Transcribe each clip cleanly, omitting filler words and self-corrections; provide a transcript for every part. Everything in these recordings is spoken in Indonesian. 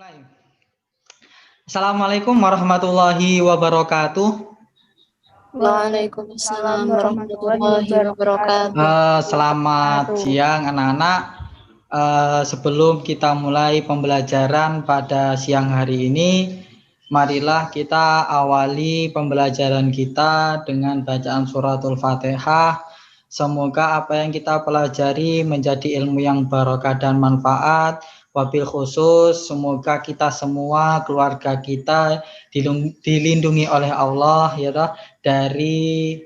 Mulai. Assalamualaikum warahmatullahi wabarakatuh. Waalaikumsalam warahmatullahi wabarakatuh. Selamat siang anak-anak. Sebelum kita mulai pembelajaran pada siang hari ini, marilah kita awali pembelajaran kita dengan bacaan suratul Fatihah. Semoga apa yang kita pelajari menjadi ilmu yang barokah dan manfaat. Wabil khusus, semoga kita semua, keluarga kita dilindungi oleh Allah ya toh, dari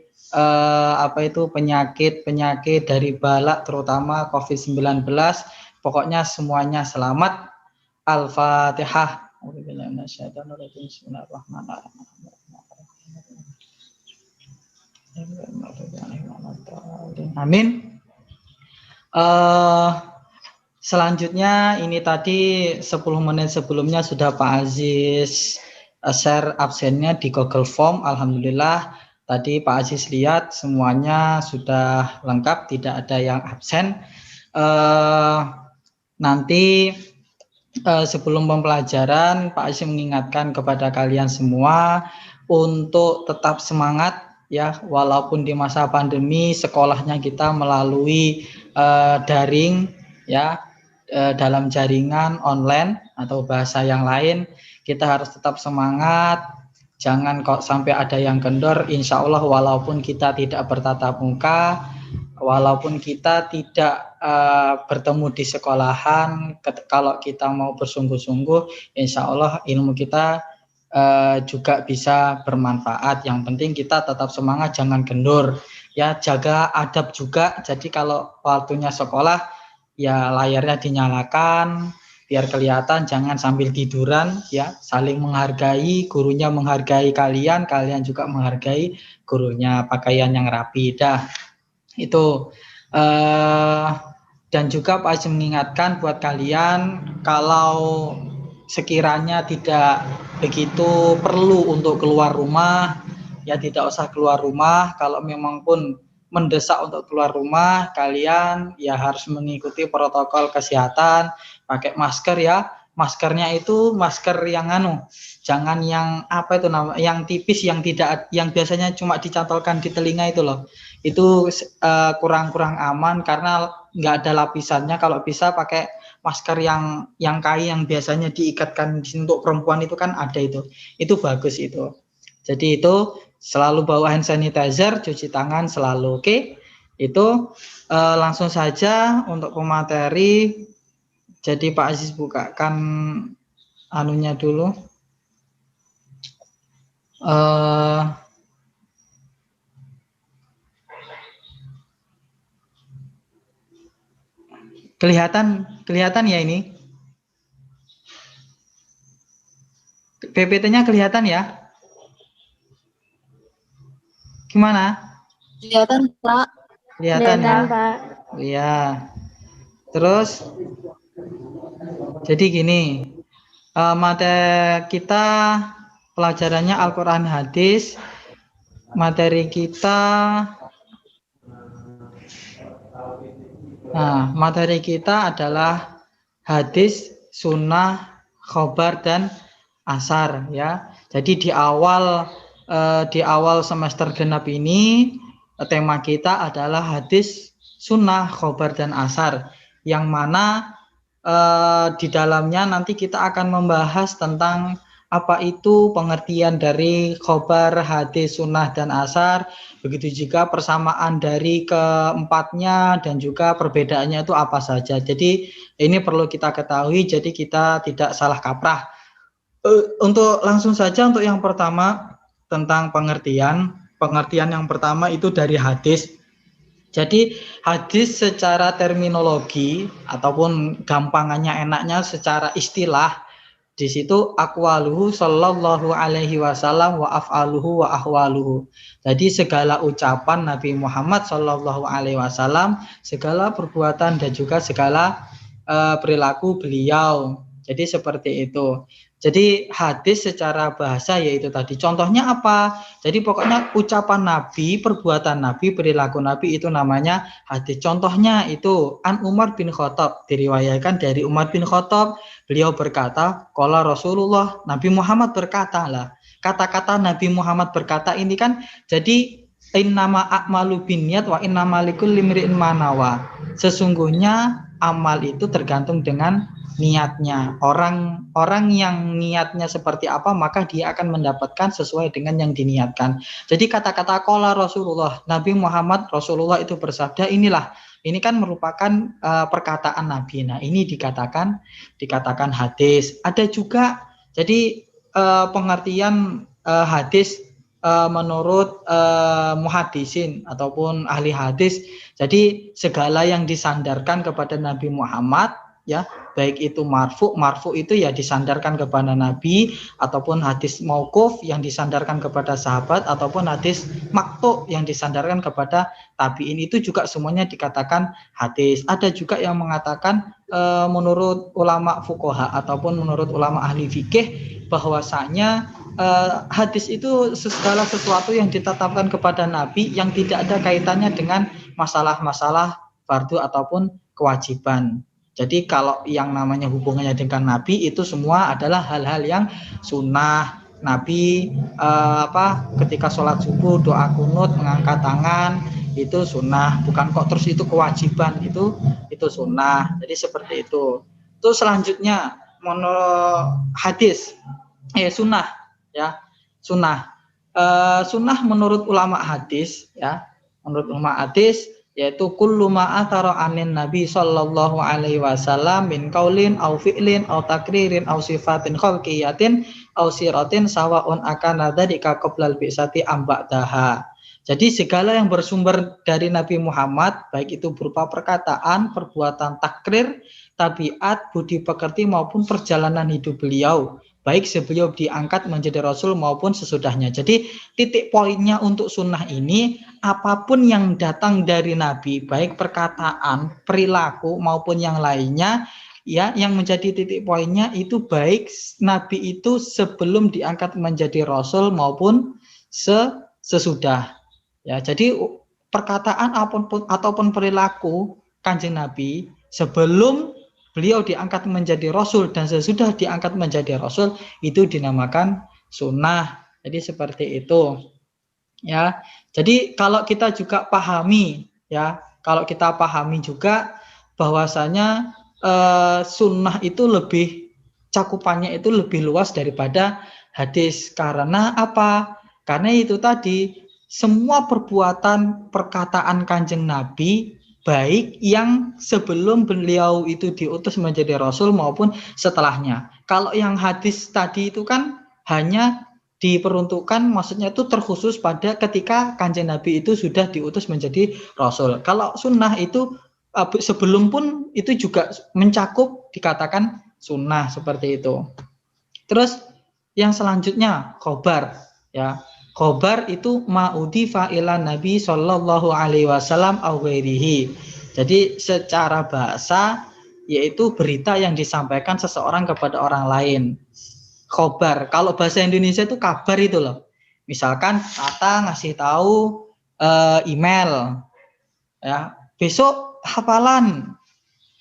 penyakit dari balak, terutama COVID-19. Pokoknya semuanya selamat. Al-Fatihah. Amin. Selanjutnya ini tadi 10 menit sebelumnya sudah Pak Aziz share absennya di Google Form. Alhamdulillah tadi Pak Aziz lihat semuanya sudah lengkap, tidak ada yang absen. Nanti sebelum pembelajaran Pak Aziz mengingatkan kepada kalian semua untuk tetap semangat ya, walaupun di masa pandemi sekolahnya kita melalui daring ya, dalam jaringan online atau bahasa yang lain, kita harus tetap semangat. Jangan kok sampai ada yang kendor. Insya Allah walaupun kita tidak bertatap muka, walaupun kita tidak bertemu di sekolahan, kalau kita mau bersungguh-sungguh, insya Allah ilmu kita juga bisa bermanfaat. Yang penting kita tetap semangat, jangan kendor. Ya, jaga adab juga. Jadi kalau waktunya sekolah, ya layarnya dinyalakan biar kelihatan, jangan sambil tiduran ya, saling menghargai, gurunya menghargai kalian, kalian juga menghargai gurunya, pakaian yang rapi dah itu. Dan juga Pak Haji mengingatkan buat kalian, kalau sekiranya tidak begitu perlu untuk keluar rumah ya tidak usah keluar rumah. Kalau memang pun mendesak untuk keluar rumah, kalian ya harus mengikuti protokol kesehatan, pakai masker ya. Maskernya itu masker yang jangan yang yang tipis, yang tidak, yang biasanya cuma dicantolkan di telinga itu loh. Itu kurang aman karena nggak ada lapisannya. Kalau bisa pakai masker yang kain yang biasanya diikatkan untuk perempuan itu kan ada itu bagus itu. Jadi itu selalu bawa hand sanitizer, cuci tangan selalu. Oke? Itu langsung saja untuk pemateri. Jadi Pak Aziz bukakan anunya dulu. Kelihatan ya ini? PPT-nya kelihatan ya? Gimana? Kelihatan, Pak. Kelihatan ya, Pak. Iya. Terus jadi gini, materi kita pelajarannya Al-Quran hadis. Materi kita adalah hadis, sunnah, khobar, dan asar ya. Jadi di awal semester genap ini tema kita adalah hadis, sunnah, khobar, dan asar, yang mana di dalamnya nanti kita akan membahas tentang apa itu pengertian dari khobar, hadis, sunnah, dan asar. Begitu juga persamaan dari keempatnya dan juga perbedaannya itu apa saja. Jadi ini perlu kita ketahui, jadi kita tidak salah kaprah. Untuk langsung saja untuk yang pertama tentang pengertian yang pertama itu dari hadis. Jadi hadis secara terminologi ataupun gampangannya, enaknya secara istilah, di situ aqwaluhu sallallahu alaihi wasallam wa af'aluhu wa ahwaluhu. Jadi segala ucapan Nabi Muhammad sallallahu alaihi wasallam, segala perbuatan dan juga segala perilaku beliau. Jadi seperti itu. Jadi hadis secara bahasa yaitu tadi. Contohnya apa? Jadi pokoknya ucapan Nabi, perbuatan Nabi, perilaku Nabi itu namanya hadis. Contohnya itu An Umar bin Khattab, diriwayatkan dari Umar bin Khattab, beliau berkata, qala Rasulullah, Nabi Muhammad berkata lah. Kata-kata Nabi Muhammad berkata ini kan jadi innama a'malu binniyat wa innama likulli imri'in ma nawa. Sesungguhnya amal itu tergantung dengan niatnya. Orang yang niatnya seperti apa, maka dia akan mendapatkan sesuai dengan yang diniatkan. Jadi kata-kata qala Rasulullah, Nabi Muhammad Rasulullah itu bersabda, ini kan merupakan perkataan Nabi. Nah, ini dikatakan hadis. Ada juga jadi pengertian hadis menurut muhadisin ataupun ahli hadis. Jadi segala yang disandarkan kepada Nabi Muhammad, ya, baik itu marfu itu ya disandarkan kepada Nabi, ataupun hadis mauquf yang disandarkan kepada sahabat, ataupun hadis maqtu yang disandarkan kepada tabiin, itu juga semuanya dikatakan hadis. Ada juga yang mengatakan menurut ulama fuqaha ataupun menurut ulama ahli fikih bahwasanya hadis itu segala sesuatu yang ditetapkan kepada Nabi yang tidak ada kaitannya dengan masalah-masalah fardu ataupun kewajiban. Jadi kalau yang namanya hubungannya dengan Nabi itu semua adalah hal-hal yang sunnah. Nabi ketika sholat subuh doa kunut mengangkat tangan itu sunnah, bukan kok terus itu kewajiban, itu sunnah. Jadi seperti itu. Terus selanjutnya hadis sunnah, ya, sunnah. Sunnah menurut ulama hadis, ya, menurut ulama hadis yaitu kullu ma athara anin nabi sallallahu alaihi wasallam min qaulin au fi'lin au takririn au sifatin khalqiyatin au siratin sawaun akana dzalika qablal bi'sati am ba'daha. Jadi segala yang bersumber dari Nabi Muhammad, baik itu berupa perkataan, perbuatan takrir, tabiat, budi pekerti maupun perjalanan hidup beliau, baik sebelum diangkat menjadi Rasul maupun sesudahnya. Jadi titik poinnya untuk sunnah ini, apapun yang datang dari Nabi, baik perkataan, perilaku maupun yang lainnya, ya, yang menjadi titik poinnya itu baik Nabi itu sebelum diangkat menjadi Rasul maupun sesudah. Ya, jadi perkataan ataupun perilaku Kanjeng Nabi sebelum beliau diangkat menjadi Rasul dan sesudah diangkat menjadi Rasul itu dinamakan sunnah. Jadi seperti itu, ya. Jadi kalau kita juga pahami, ya, kalau kita pahami juga bahwasanya sunnah itu lebih cakupannya itu lebih luas daripada hadis. Karena apa? Karena itu tadi semua perbuatan perkataan Kanjeng Nabi baik yang sebelum beliau itu diutus menjadi Rasul maupun setelahnya. Kalau yang hadis tadi itu kan hanya diperuntukkan, maksudnya itu terkhusus pada ketika Kanjeng Nabi itu sudah diutus menjadi Rasul. Kalau sunnah itu sebelum pun itu juga mencakup, dikatakan sunnah, seperti itu. Terus yang selanjutnya khobar, ya. Khobar itu ma'udhifa ila Nabi sallallahu alaihi wasallam aw ghairihi. Jadi secara bahasa yaitu berita yang disampaikan seseorang kepada orang lain. Khobar. Kalau bahasa Indonesia itu kabar itu loh. Misalkan Tata ngasih tahu email, ya, besok hafalan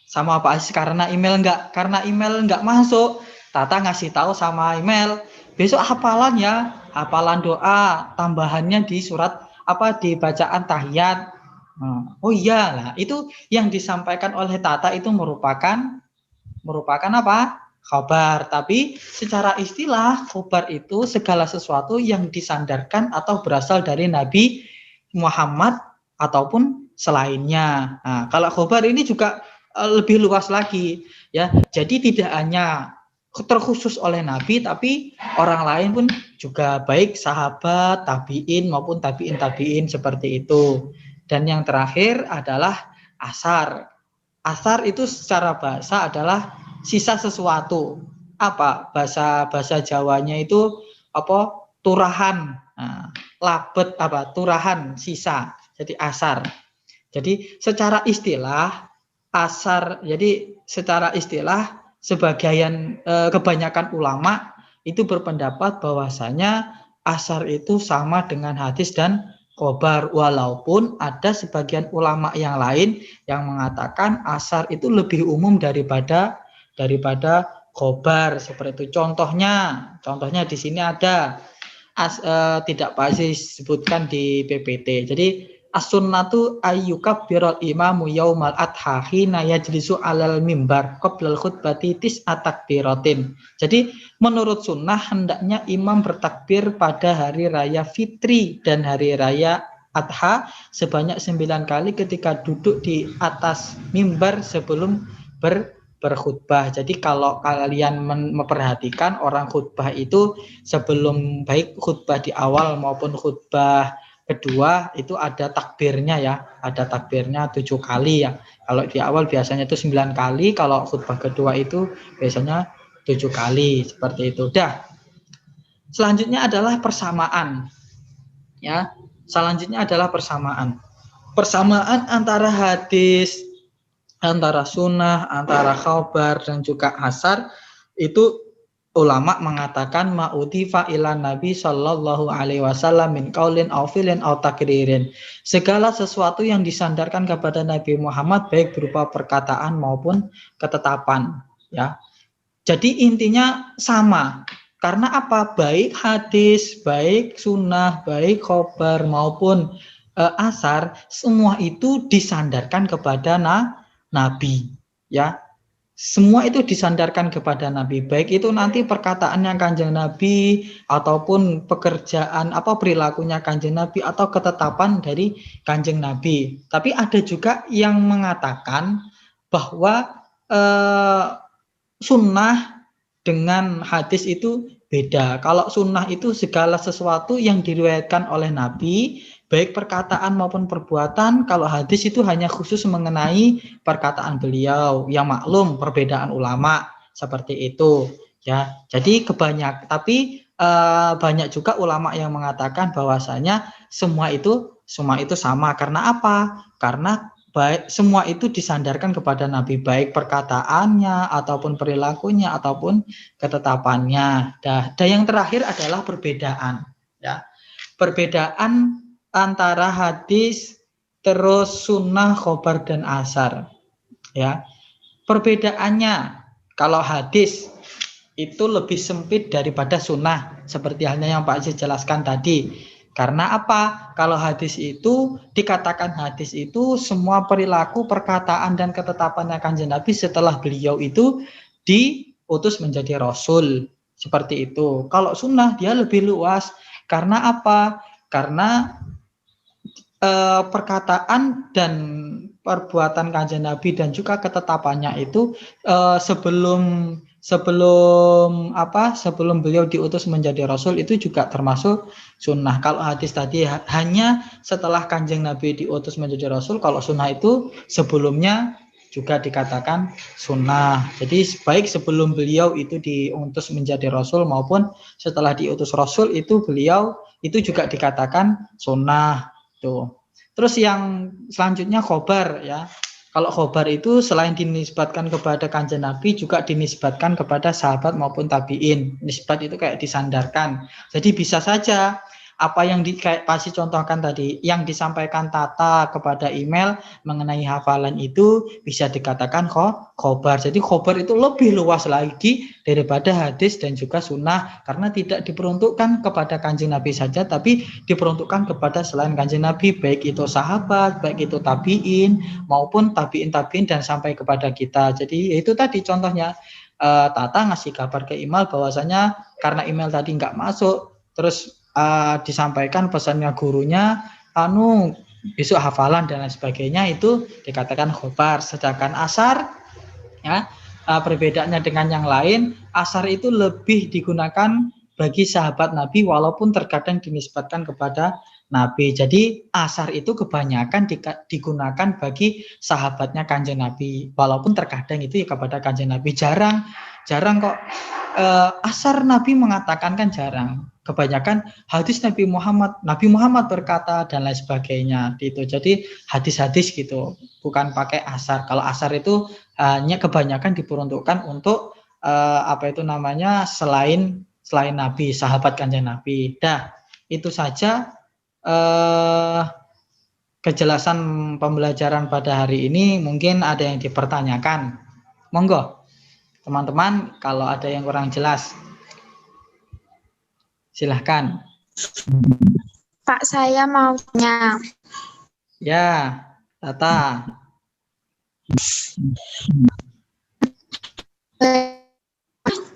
sama Pak Aziz karena email enggak masuk. Tata ngasih tahu sama email, besok hafalan ya, hafalan doa tambahannya di surat di bacaan tahiyat. Oh iya lah, itu yang disampaikan oleh Tata itu merupakan apa? Khabar. Tapi secara istilah khabar itu segala sesuatu yang disandarkan atau berasal dari Nabi Muhammad ataupun selainnya. Nah, kalau khabar ini juga lebih luas lagi, ya. Jadi tidak hanya terkhusus oleh Nabi, tapi orang lain pun juga, baik sahabat, tabiin maupun tabiin seperti itu. Dan yang terakhir adalah asar. Asar itu secara bahasa adalah sisa sesuatu. Apa bahasa Jawanya itu turahan, labet turahan, sisa. Jadi asar. Jadi secara istilah asar. Jadi secara istilah sebagian kebanyakan ulama itu berpendapat bahwasanya asar itu sama dengan hadis dan khobar, walaupun ada sebagian ulama yang lain yang mengatakan asar itu lebih umum daripada khobar, seperti itu. Contohnya di sini ada tidak pasti disebutkan di PPT. Jadi as-sunnatu ayyukabbiral imamu yaumal adha hina yajlisu alal mimbar qablal khutbati tis'atakbiratin. Jadi menurut sunnah hendaknya imam bertakbir pada hari raya fitri dan hari raya adha sebanyak 9 kali ketika duduk di atas mimbar sebelum berkhutbah. Jadi kalau kalian memperhatikan orang khutbah itu sebelum baik khutbah di awal maupun khutbah kedua itu ada takbirnya ya, ada takbirnya 7 kali ya. Kalau di awal biasanya itu 9 kali, kalau khutbah kedua itu biasanya 7 kali, seperti itu. Selanjutnya adalah persamaan. Ya. Selanjutnya adalah persamaan. Persamaan antara hadis, antara sunnah, antara khabar dan juga asar itu ulama mengatakan ma'udhifa ila Nabi sallallahu alaihi wasallam min qaulin aw filin aw takririn. Segala sesuatu yang disandarkan kepada Nabi Muhammad baik berupa perkataan maupun ketetapan, ya. Jadi intinya sama. Karena apa? Baik hadis, baik sunnah, baik khobar maupun asar, semua itu disandarkan kepada Nabi, ya. Semua itu disandarkan kepada Nabi, baik itu nanti perkataannya Kanjeng Nabi ataupun pekerjaan perilakunya Kanjeng Nabi atau ketetapan dari Kanjeng Nabi. Tapi ada juga yang mengatakan bahwa sunnah dengan hadis itu beda. Kalau sunnah itu segala sesuatu yang diriwayatkan oleh Nabi, baik perkataan maupun perbuatan. Kalau hadis itu hanya khusus mengenai perkataan beliau, yang maklum perbedaan ulama seperti itu, ya. Jadi banyak juga ulama yang mengatakan bahwasanya semua itu sama. Karena apa? Karena baik semua itu disandarkan kepada Nabi, baik perkataannya ataupun perilakunya ataupun ketetapannya. Dan yang terakhir adalah perbedaan, ya. Perbedaan antara hadis terus sunnah, khobar dan asar, ya. Perbedaannya, kalau hadis itu lebih sempit daripada sunnah, seperti halnya yang Pak Aziz jelaskan tadi. Karena apa? Kalau hadis itu dikatakan hadis itu semua perilaku, perkataan dan ketetapannya Kanjeng Nabi setelah beliau itu diutus menjadi rasul, seperti itu. Kalau sunnah dia lebih luas. Karena apa? Karena perkataan dan perbuatan Kanjeng Nabi dan juga ketetapannya itu sebelum beliau diutus menjadi rasul itu juga termasuk sunnah. Kalau hadis tadi hanya setelah Kanjeng Nabi diutus menjadi rasul, kalau sunnah itu sebelumnya juga dikatakan sunnah. Jadi baik sebelum beliau itu diutus menjadi rasul maupun setelah diutus rasul itu beliau itu juga dikatakan sunnah. Tuh. Terus yang selanjutnya khobar, ya. Kalau khobar itu selain dinisbatkan kepada Kanjeng Nabi juga dinisbatkan kepada sahabat maupun tabiin. Nisbat itu kayak disandarkan. Jadi bisa saja apa yang kayak pasti contohkan tadi, yang disampaikan Tata kepada email mengenai hafalan itu bisa dikatakan khobar. Jadi khobar itu lebih luas lagi daripada hadis dan juga sunnah, karena tidak diperuntukkan kepada Kanjeng Nabi saja, tapi diperuntukkan kepada selain Kanjeng Nabi, baik itu sahabat, baik itu tabiin maupun tabiin dan sampai kepada kita. Jadi itu tadi contohnya, Tata ngasih kabar ke email bahwasanya karena email tadi nggak masuk, terus disampaikan pesannya gurunya besok hafalan dan lain sebagainya, itu dikatakan khobar. Sedangkan asar, ya, perbedaannya dengan yang lain, asar itu lebih digunakan bagi sahabat Nabi walaupun terkadang dinisbatkan kepada Nabi. Jadi asar itu kebanyakan digunakan bagi sahabatnya Kanjeng Nabi, walaupun terkadang itu kepada Kanjeng Nabi. Jarang kok asar Nabi mengatakan, kan jarang. Kebanyakan hadis Nabi Muhammad berkata dan lain sebagainya gitu. Jadi hadis-hadis gitu, bukan pakai asar. Kalau asar itu hanya kebanyakan diperuntukkan untuk selain selain Nabi, sahabat Kanjeng Nabi. Dah, itu saja kejelasan pembelajaran pada hari ini. Mungkin ada yang dipertanyakan. Monggo, teman-teman, kalau ada yang kurang jelas, silahkan. Pak, saya mau tanya. Ya, Tata.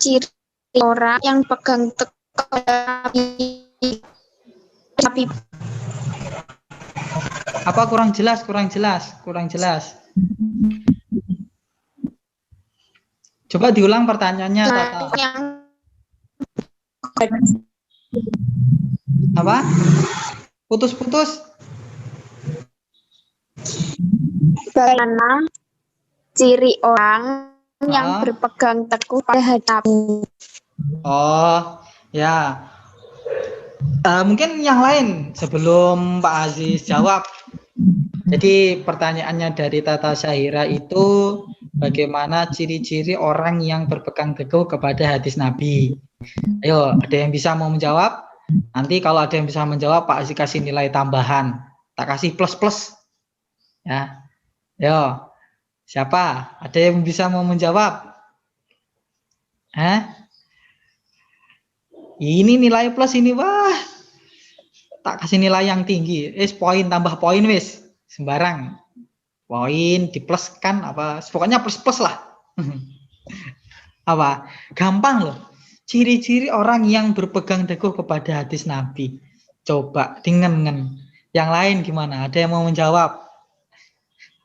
Ciri orang yang pegang tapi Apa kurang jelas? Coba diulang pertanyaannya, Tata. yang Apa? Putus-putus? bagaimana ciri orang yang berpegang teguh pada hadapan. Oh, ya. Mungkin yang lain sebelum Pak Aziz jawab. Jadi pertanyaannya dari Tata Syahira itu bagaimana ciri-ciri orang yang berpegang teguh kepada hadis Nabi. Ayo, ada yang bisa mau menjawab? Nanti kalau ada yang bisa menjawab, Pak Aziz kasih nilai tambahan. Tak kasih plus-plus. Ya. Ayo. Siapa? Ada yang bisa mau menjawab? Ini nilai plus ini, wah. Tak kasih nilai yang tinggi. Poin tambah poin wis. Sembarang. Poin dipluskan apa? Pokoknya plus-plus lah. Apa? Gampang loh. Ciri-ciri orang yang berpegang teguh kepada hadis Nabi. Coba dengan yang lain gimana? Ada yang mau menjawab?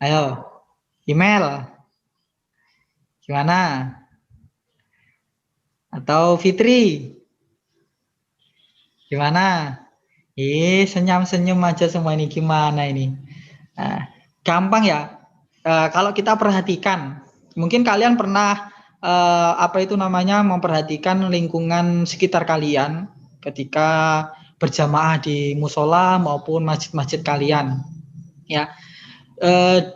Ayo. Email. Gimana? Atau Fitri? Gimana? Senyum-senyum aja semua ini, gimana ini? Nah, gampang ya. Kalau kita perhatikan, mungkin kalian pernah memperhatikan lingkungan sekitar kalian ketika berjamaah di musola maupun masjid-masjid kalian. Ya,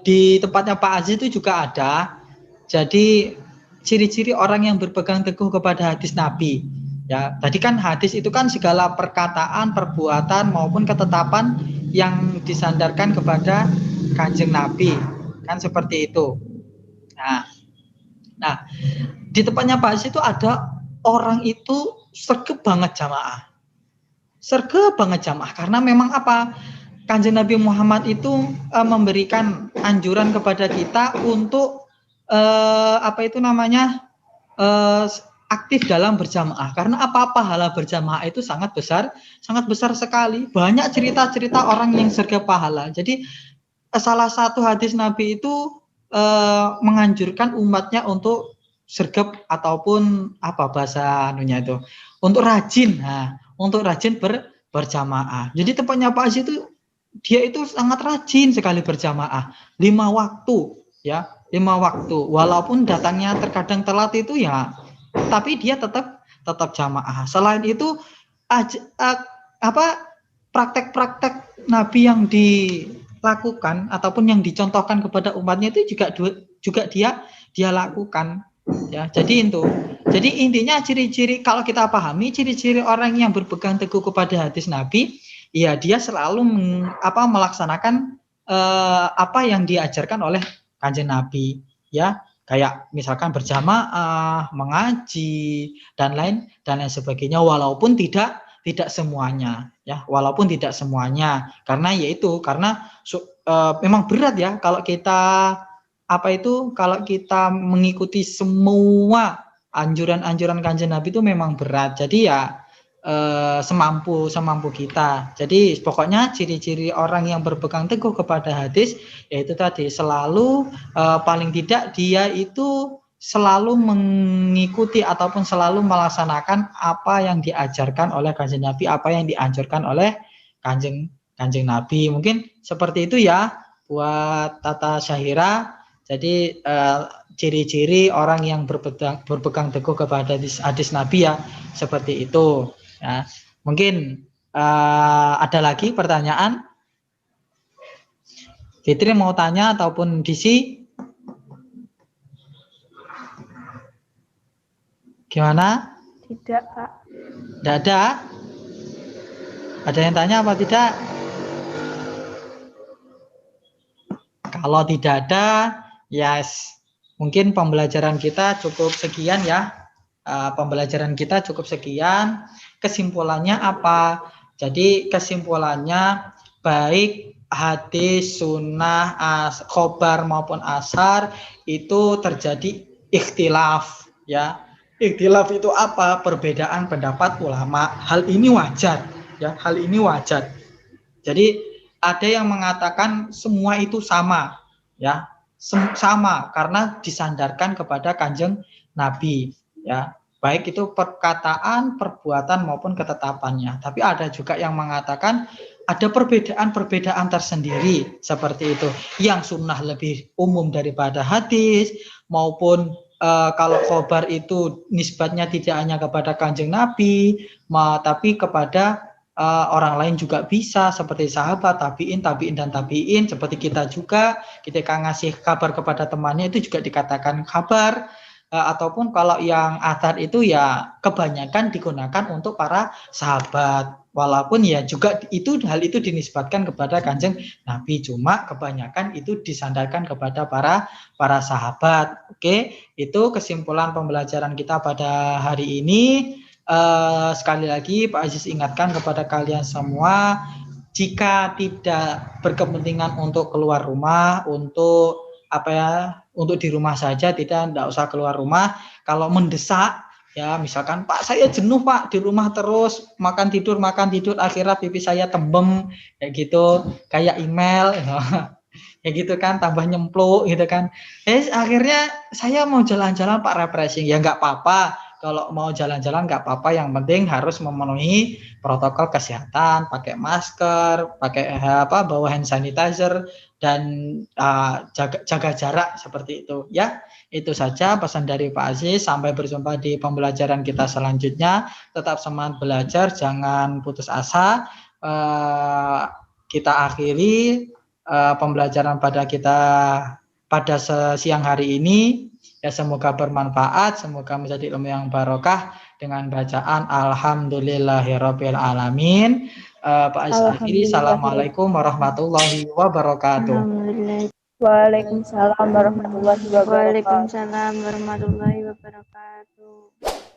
di tempatnya Pak Aziz itu juga ada. Jadi ciri-ciri orang yang berpegang teguh kepada hadis Nabi. Ya, tadi kan hadis itu kan segala perkataan, perbuatan maupun ketetapan yang disandarkan kepada Kanjeng Nabi, kan seperti itu. Nah, di tempatnya Pak Aziz itu ada orang itu sergap banget jamaah. Karena memang apa? Kanjeng Nabi Muhammad itu memberikan anjuran kepada kita untuk aktif dalam berjamaah, karena pahala berjamaah itu sangat besar sekali. Banyak cerita-cerita orang yang sergap pahala. Jadi salah satu hadis Nabi itu menganjurkan umatnya untuk sergap ataupun untuk rajin berjamaah. Jadi tempatnya Pak Aziz itu dia itu sangat rajin sekali berjamaah 5 waktu ya, 5 waktu, walaupun datangnya terkadang telat itu ya, tapi dia tetap jamaah. Selain itu praktek-praktek Nabi yang dilakukan ataupun yang dicontohkan kepada umatnya itu juga dia lakukan ya. Jadi intinya ciri-ciri, kalau kita pahami ciri-ciri orang yang berpegang teguh kepada hadis Nabi, ya dia selalu melaksanakan apa yang diajarkan oleh Kanjeng Nabi ya, kayak misalkan berjamaah, mengaji dan lain sebagainya, walaupun tidak semuanya ya, karena memang berat ya kalau kita mengikuti semua anjuran Kanjeng Nabi itu memang berat. Jadi ya semampu kita. Jadi pokoknya ciri-ciri orang yang berpegang teguh kepada hadis yaitu tadi selalu paling tidak dia itu selalu mengikuti ataupun selalu melaksanakan apa yang diajarkan oleh Kanjeng Nabi, apa yang dianjurkan oleh Kanjeng Nabi. Mungkin seperti itu ya buat Tata Syahira. Jadi ciri-ciri orang yang berpegang teguh kepada hadis Nabi ya seperti itu. Ya, mungkin ada lagi pertanyaan? Fitri mau tanya ataupun Disi? Gimana? Tidak, Pak. Tidak ada? Ada yang tanya apa tidak? Kalau tidak ada, yes, mungkin pembelajaran kita cukup sekian ya. Pembelajaran kita cukup sekian. Kesimpulannya apa? Jadi kesimpulannya baik hadis, sunnah, khobar maupun asar itu terjadi ikhtilaf ya. Ikhtilaf itu apa? Perbedaan pendapat ulama. Hal ini wajar ya. Hal ini wajar. Jadi ada yang mengatakan semua itu sama ya. Sama karena disandarkan kepada Kanjeng Nabi ya, baik itu perkataan, perbuatan maupun ketetapannya. Tapi ada juga yang mengatakan ada perbedaan-perbedaan tersendiri seperti itu. Yang sunnah lebih umum daripada hadis, maupun kalau khobar itu nisbatnya tidak hanya kepada Kanjeng Nabi, tapi kepada orang lain juga bisa, seperti sahabat, tabiin dan tabiin, seperti kita juga ketika ngasih kabar kepada temannya itu juga dikatakan kabar. Ataupun kalau yang athar itu ya kebanyakan digunakan untuk para sahabat, walaupun ya juga hal itu dinisbatkan kepada Kanjeng Nabi, cuma kebanyakan itu disandarkan kepada para sahabat. Oke, itu kesimpulan pembelajaran kita pada hari ini. Sekali lagi Pak Aziz ingatkan kepada kalian semua, jika tidak berkepentingan untuk keluar rumah, untuk untuk di rumah saja, tidak usah keluar rumah. Kalau mendesak ya, misalkan Pak saya jenuh Pak di rumah terus makan tidur akhirnya pipi saya tembem kayak gitu, kayak email ya gitu kan, tambah nyempluk gitu kan. Akhirnya saya mau jalan-jalan Pak, refreshing, ya nggak apa-apa. Kalau mau jalan-jalan nggak apa-apa, yang penting harus memenuhi protokol kesehatan, pakai masker, pakai bawa hand sanitizer, dan jaga jarak seperti itu ya. Itu saja pesan dari Pak Aziz. Sampai berjumpa di pembelajaran kita selanjutnya. Tetap semangat belajar, jangan putus asa. Kita akhiri pembelajaran pada siang hari ini. Ya, semoga bermanfaat, semoga menjadi ilmu yang barokah dengan bacaan Alhamdulillahirabbil alamin. Pak Aziz akhiri, Assalamualaikum warahmatullahi wabarakatuh. Alhamdulillah. Waalaikumsalam warahmatullahi wabarakatuh. Waalaikumsalam warahmatullahi wabarakatuh.